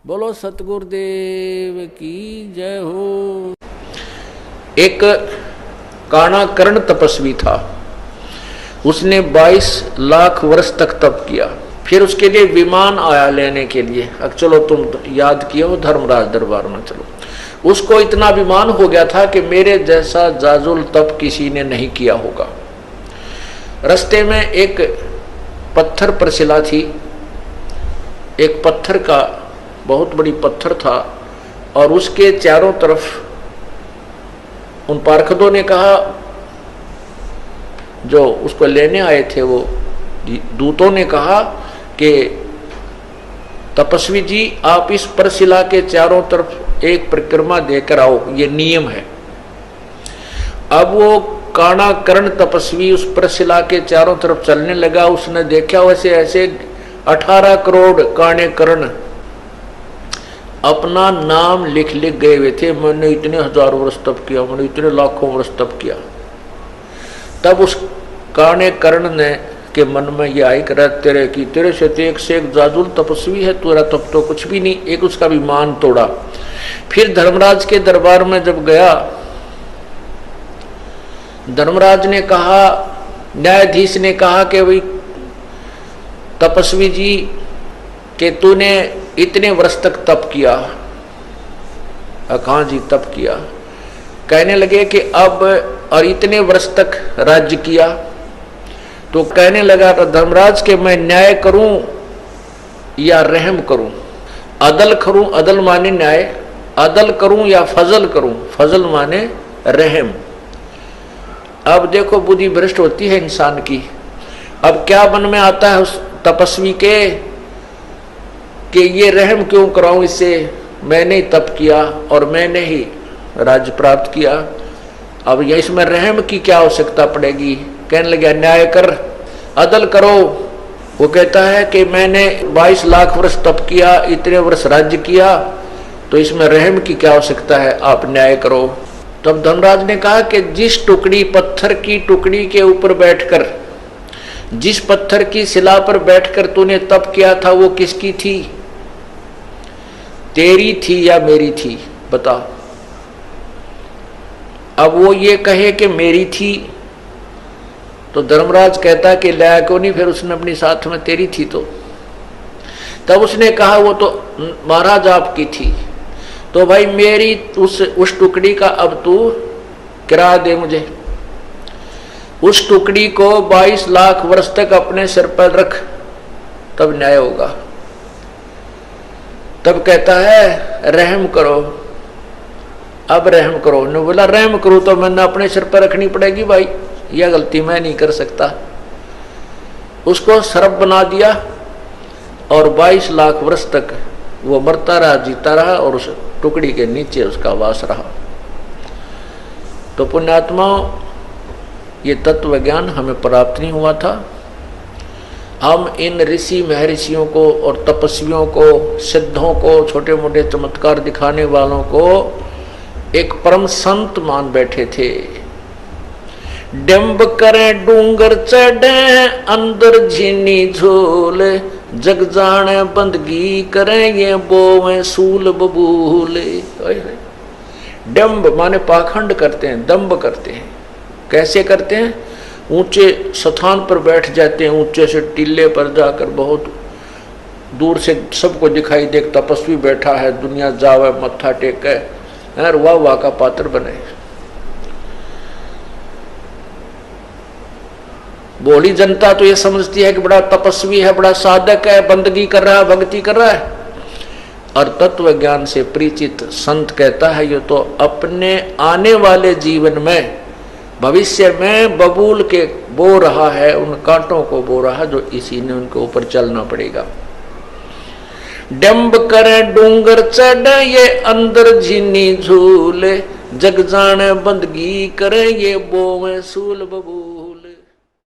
बोलो सतगुरुदेव की जय हो। एक काना कर्ण तपस्वी था। उसने 22 लाख वर्ष तक तप किया। फिर उसके लिए विमान आया लेने के लिए। अब चलो तुम याद किए हो धर्मराज दरबार में, चलो। उसको इतना अभिमान हो गया था कि मेरे जैसा जाजुल तप किसी ने नहीं किया होगा। रास्ते में एक पत्थर पर शिला थी। एक पत्थर का बहुत बड़ी पत्थर था और उसके चारों तरफ उन पार्षदों ने कहा, जो उसको लेने आए थे वो दूतों ने कहा कि तपस्वी जी आप इस परशिला के चारों तरफ एक परिक्रमा देकर आओ, ये नियम है। अब वो काना कर्ण तपस्वी उस परशिला के चारों तरफ चलने लगा। उसने देखा वैसे ऐसे 18 करोड़ काने कर्ण अपना नाम लिख लिख गए हुए थे। मैंने इतने हजारों वर्ष तप किया, मैंने इतने लाखों वर्ष तप किया। तब उस काने कर्ण ने के मन में ये आई कर तेरे से एक जाजुल तपस्वी है, तेरा तप तो कुछ भी नहीं। एक उसका विमान तोड़ा। फिर धर्मराज के दरबार में जब गया, धर्मराज ने कहा, न्यायाधीश ने कहा कि भाई तपस्वी जी कि तूने इतने वर्ष तक तप किया। कहाँ जी तप किया? कहने लगे कि अब और इतने वर्ष तक राज्य किया। तो कहने लगा धर्मराज के मैं न्याय करूं या रहम करूं, अदल करूं, अदल माने न्याय, अदल करूं या फजल करूं, फजल माने रहम। अब देखो बुद्धि भ्रष्ट होती है इंसान की। अब क्या मन में आता है उस तपस्वी के कि ये रहम क्यों कराऊं इससे, मैंने ही तप किया और मैंने ही राज्य प्राप्त किया। अब ये इसमें रहम की क्या आवश्यकता पड़ेगी? कहने लगा न्याय कर, अदल करो। वो कहता है कि मैंने 22 लाख वर्ष तप किया, इतने वर्ष राज्य किया, तो इसमें रहम की क्या आवश्यकता है, आप न्याय करो। तब धर्मराज ने कहा कि जिस टुकड़ी पत्थर की टुकड़ी के ऊपर बैठकर, जिस पत्थर की शिला पर बैठकर तूने तप किया था वो किसकी थी? तेरी थी या मेरी थी? बता। अब वो ये कहे कि मेरी थी तो धर्मराज कहता कि लाया क्यों नहीं, फिर उसने अपनी साथ में तेरी थी तो। तब उसने कहा वो तो महाराज आपकी थी। तो भाई मेरी उस टुकड़ी का अब तू किराया दे मुझे। उस टुकड़ी को 22 लाख वर्ष तक अपने सिर पर रख, तब न्याय होगा। तब कहता है रहम करो, अब रहम करो। ने बोला रहम करो तो मैंने अपने सिर पर रखनी पड़ेगी भाई, यह गलती मैं नहीं कर सकता। उसको सरब बना दिया और 22 लाख वर्ष तक वो मरता रहा, जीता रहा और उस टुकड़ी के नीचे उसका वास रहा। तो पुण्यात्माओं, ये तत्व ज्ञान हमें प्राप्त नहीं हुआ था। हम इन ऋषि महर्षियों को और तपस्वियों को, सिद्धों को, छोटे मोटे चमत्कार दिखाने वालों को एक परम संत मान बैठे थे। डंब करें डूंगर चढ़े अंदर झीनी झोल, जग जाने बंदगी करें ये बोवें सूल बबूले। डंब माने पाखंड करते हैं, दंभ करते हैं। कैसे करते हैं? ऊंचे स्थान पर बैठ जाते हैं, ऊंचे से टीले पर जाकर बहुत दूर से सबको दिखाई दे तपस्वी बैठा है, दुनिया जावे मत्था टेके और वाह वाह का पात्र बने। बोली जनता तो ये समझती है कि बड़ा तपस्वी है, बड़ा साधक है, बंदगी कर रहा है, भक्ति कर रहा है। और तत्व ज्ञान से परिचित संत कहता है ये तो अपने आने वाले जीवन में, भविष्य में बबूल के बो रहा है, उन कांटों को बो रहा है जो इसी ने उनके ऊपर चलना पड़ेगा। डंब करे डूंगर चढ़ ये अंदर झीनी झूले, जग जाने बंदगी करे ये बोवे सूल बबूल।